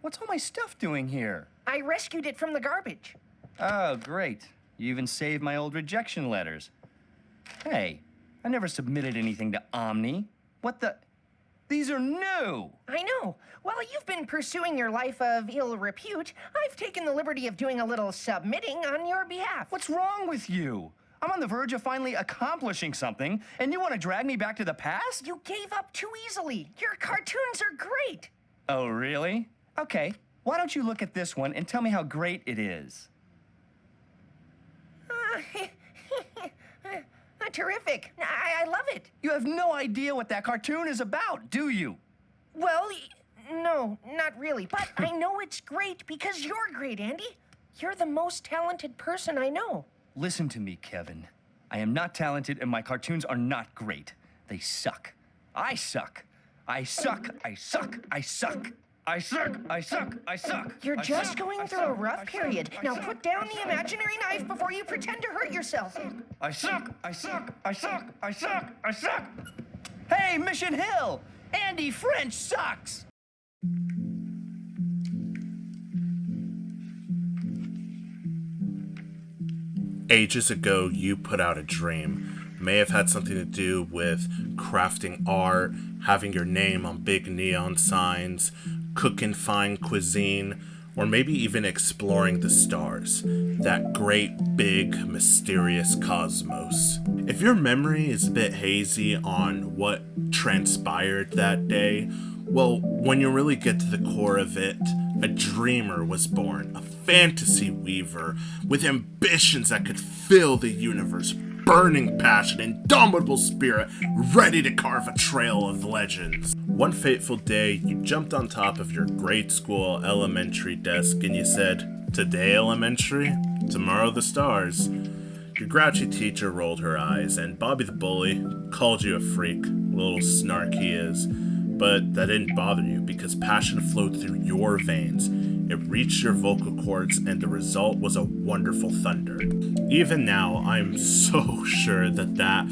What's all my stuff doing here? I rescued it from the garbage. Oh, great. You even saved my old rejection letters. Hey, I never submitted anything to Omni. What the? These are new! I know. While you've been pursuing your life of ill repute, I've taken the liberty of doing a little submitting on your behalf. What's wrong with you? I'm on the verge of finally accomplishing something, and you want to drag me back to the past? You gave up too easily. Your cartoons are great. Oh, really? Okay, why don't you look at this one and tell me how great it is? Terrific. I love it. You have no idea what that cartoon is about, do you? Well, no, not really. But I know it's great because you're great, Andy. You're the most talented person I know. Listen to me, Kevin. I am not talented and my cartoons are not great. They suck. I suck. I suck. I suck. I suck. I suck. I suck. I suck. You're just going through a rough period. Now put down the imaginary knife before you pretend to hurt yourself. I suck. I suck. I suck. I suck. I suck. Hey, Mission Hill! Andy French sucks! Ages ago, you put out a dream. May have had something to do with crafting art, having your name on big neon signs, cooking fine cuisine, or maybe even exploring the stars. That great, big, mysterious cosmos. If your memory is a bit hazy on what transpired that day, well, when you really get to the core of it, a dreamer was born, a fantasy weaver with ambitions that could fill the universe, burning passion, indomitable spirit, ready to carve a trail of legends. One fateful day, you jumped on top of your grade school elementary desk and you said, "Today elementary, tomorrow the stars." Your grouchy teacher rolled her eyes, and Bobby the bully called you a freak, little snark he is. But that didn't bother you because passion flowed through your veins. It reached your vocal cords, and the result was a wonderful thunder. Even now, I'm so sure that that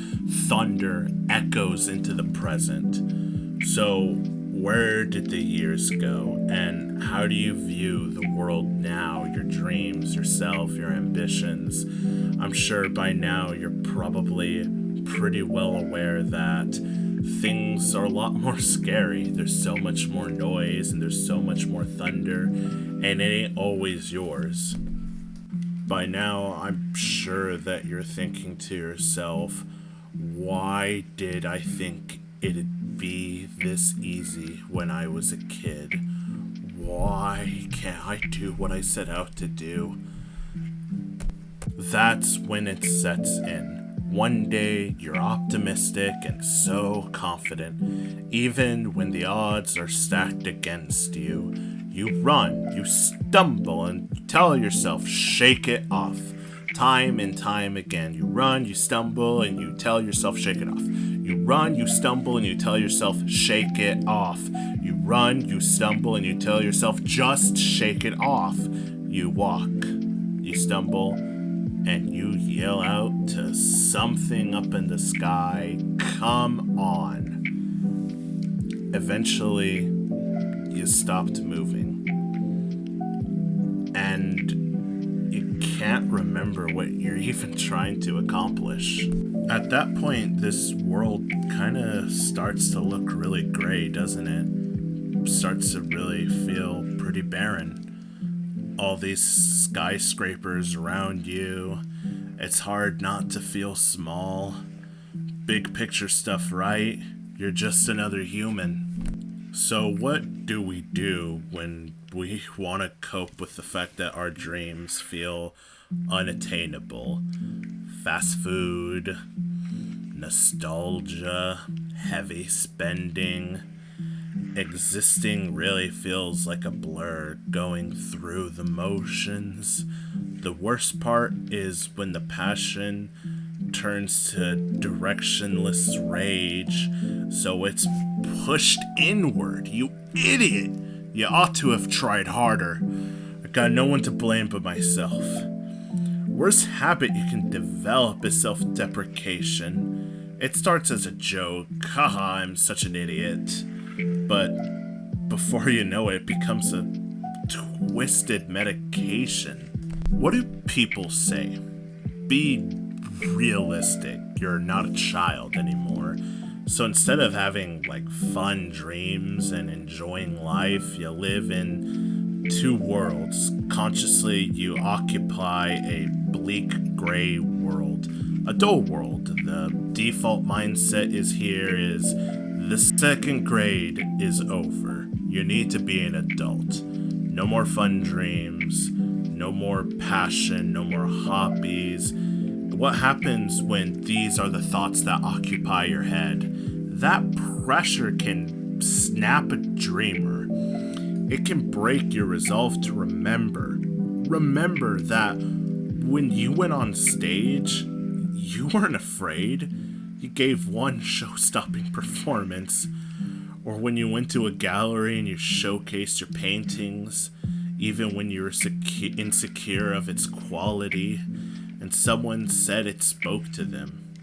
thunder echoes into the present. So, where did the years go, and how do you view the world now, your dreams, yourself, your ambitions? I'm sure by now you're probably pretty well aware that things are a lot more scary. There's so much more noise and there's so much more thunder, and it ain't always yours. By now, I'm sure that you're thinking to yourself, why did I think it'd be this easy when I was a kid? Why can't I do what I set out to do? That's when it sets in. One day, you're optimistic and so confident. Even when the odds are stacked against you, you run, you stumble, and you tell yourself, shake it off. Time and time again, you run, you stumble, and you tell yourself, shake it off. You run, you stumble, and you tell yourself, shake it off. You run, you stumble, and you tell yourself, just shake it off. You walk, you stumble, and you yell out to something up in the sky, come on. Eventually, you stopped moving. And you can't remember what you're even trying to accomplish. At that point, this world kind of starts to look really gray, doesn't it? Starts to really feel pretty barren. All these skyscrapers around you. It's hard not to feel small. Big picture stuff, right? You're just another human. So what do we do when we want to cope with the fact that our dreams feel unattainable? Fast food, nostalgia, heavy spending. Existing really feels like a blur, going through the motions. The worst part is when the passion turns to directionless rage, so it's pushed inward. You idiot! You ought to have tried harder. I got no one to blame but myself. Worst habit you can develop is self-deprecation. It starts as a joke, haha, I'm such an idiot. But before you know it, it becomes a twisted medication. What do people say? Be realistic. You're not a child anymore. So instead of having like fun dreams and enjoying life, you live in two worlds. Consciously, you occupy a bleak gray world, a dull world. The default mindset is the second grade is over. You need to be an adult. No more fun dreams, no more passion, no more hobbies. What happens when these are the thoughts that occupy your head? That pressure can snap a dreamer. It can break your resolve to remember. Remember that when you went on stage, you weren't afraid. You gave one show-stopping performance. Or when you went to a gallery and you showcased your paintings, even when you were insecure of its quality, and someone said it spoke to them.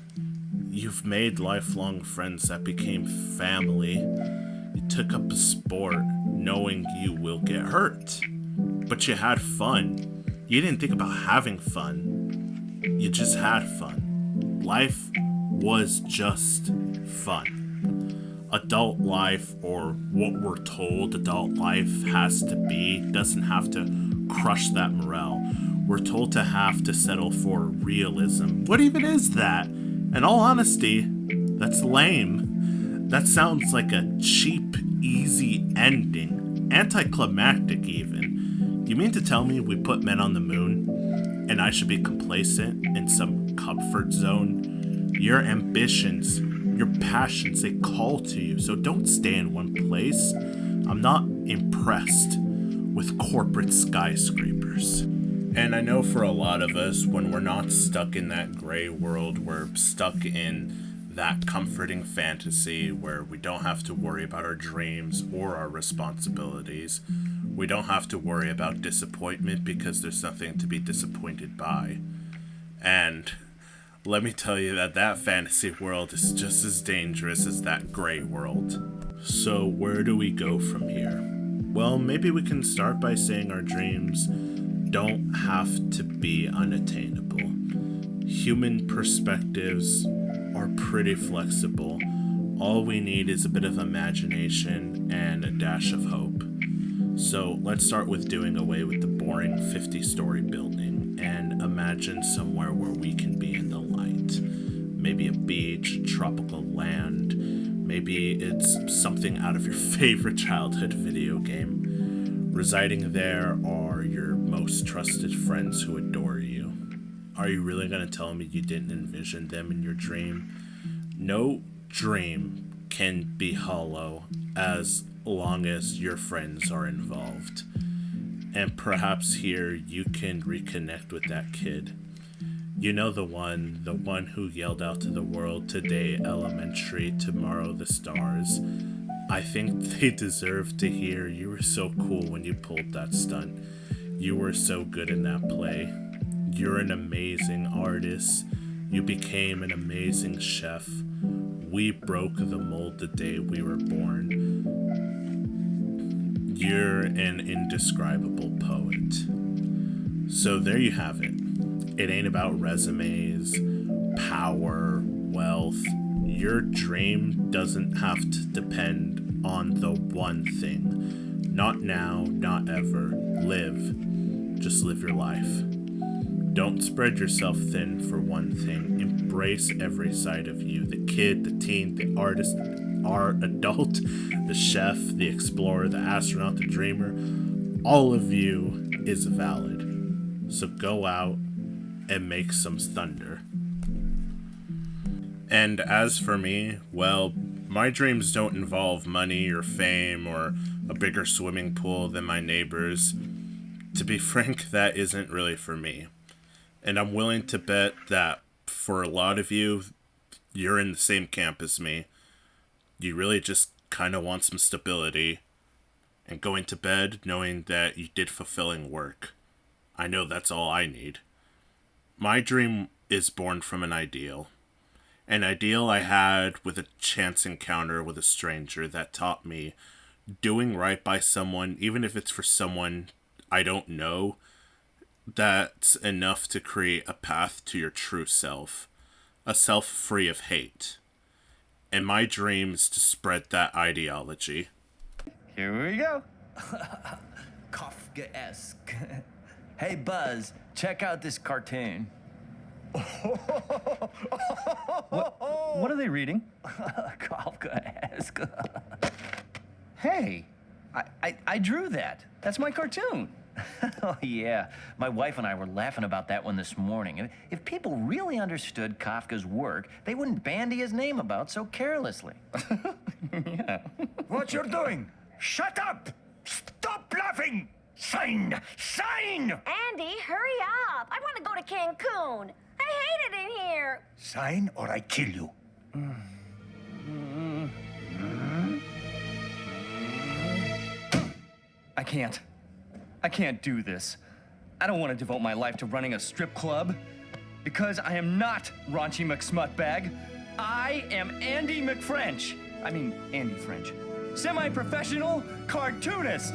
You've made lifelong friends that became family. You took up a sport knowing you will get hurt. But you had fun. You didn't think about having fun. You just had fun. Life was just fun. Adult life, or what we're told adult life has to be, doesn't have to crush that morale. We're told to have to settle for realism. What even is that? In all honesty, that's lame. That sounds like a cheap, easy ending. Anticlimactic, even. You mean to tell me we put men on the moon, and I should be complacent in some comfort zone? Your ambitions, your passions, they call to you, so don't stay in one place. I'm not impressed with corporate skyscrapers. And I know for a lot of us, when we're not stuck in that gray world, we're stuck in that comforting fantasy where we don't have to worry about our dreams or our responsibilities. We don't have to worry about disappointment because there's nothing to be disappointed by. And let me tell you that fantasy world is just as dangerous as that gray world. So where do we go from here? Well, maybe we can start by saying our dreams don't have to be unattainable. Human perspectives are pretty flexible. All we need is a bit of imagination and a dash of hope. So let's start with doing away with the boring 50-story building and imagine somewhere where we can be in the light. Maybe a beach, tropical land. Maybe it's something out of your favorite childhood video game. Residing there are your most trusted friends who adore you. Are you really going to tell me you didn't envision them in your dream? No dream can be hollow as long as your friends are involved. And perhaps here you can reconnect with that kid. You know, the one who yelled out to the world, "Today elementary, tomorrow the stars." I think they deserve to hear you were so cool when you pulled that stunt. You were so good in that play. You're an amazing artist. You became an amazing chef. We broke the mold the day we were born. You're an indescribable poet. So there you have it. It ain't about resumes, power, wealth. Your dream doesn't have to depend on the one thing. Not now, not ever. Live. Just live your life. Don't spread yourself thin for one thing. Embrace every side of you. The kid, the teen, the artist, our adult, the chef, the explorer, the astronaut, the dreamer. All of you is valid. So go out and make some thunder. And as for me, well, my dreams don't involve money or fame or a bigger swimming pool than my neighbors. To be frank, that isn't really for me. And I'm willing to bet that for a lot of you, you're in the same camp as me. You really just kind of want some stability and going to bed knowing that you did fulfilling work. I know that's all I need. My dream is born from an ideal. An ideal I had with a chance encounter with a stranger that taught me doing right by someone, even if it's for someone I don't know, that's enough to create a path to your true self, a self free of hate. And my dream is to spread that ideology. Here we go. Kafka-esque. Hey, Buzz, check out this cartoon. What are they reading? Kafka-esque. Hey, I drew that. That's my cartoon. Oh, yeah. My wife and I were laughing about that one this morning. If people really understood Kafka's work, they wouldn't bandy his name about so carelessly. Yeah. What you're doing? Shut up! Stop laughing! Sign! Sign! Andy, hurry up. I want to go to Cancun. I hate it in here. Sign or I kill you. I can't do this. I don't want to devote my life to running a strip club. Because I am not Raunchy McSmutbag. I am Andy McFrench. I mean, Andy French. Semi-professional cartoonist.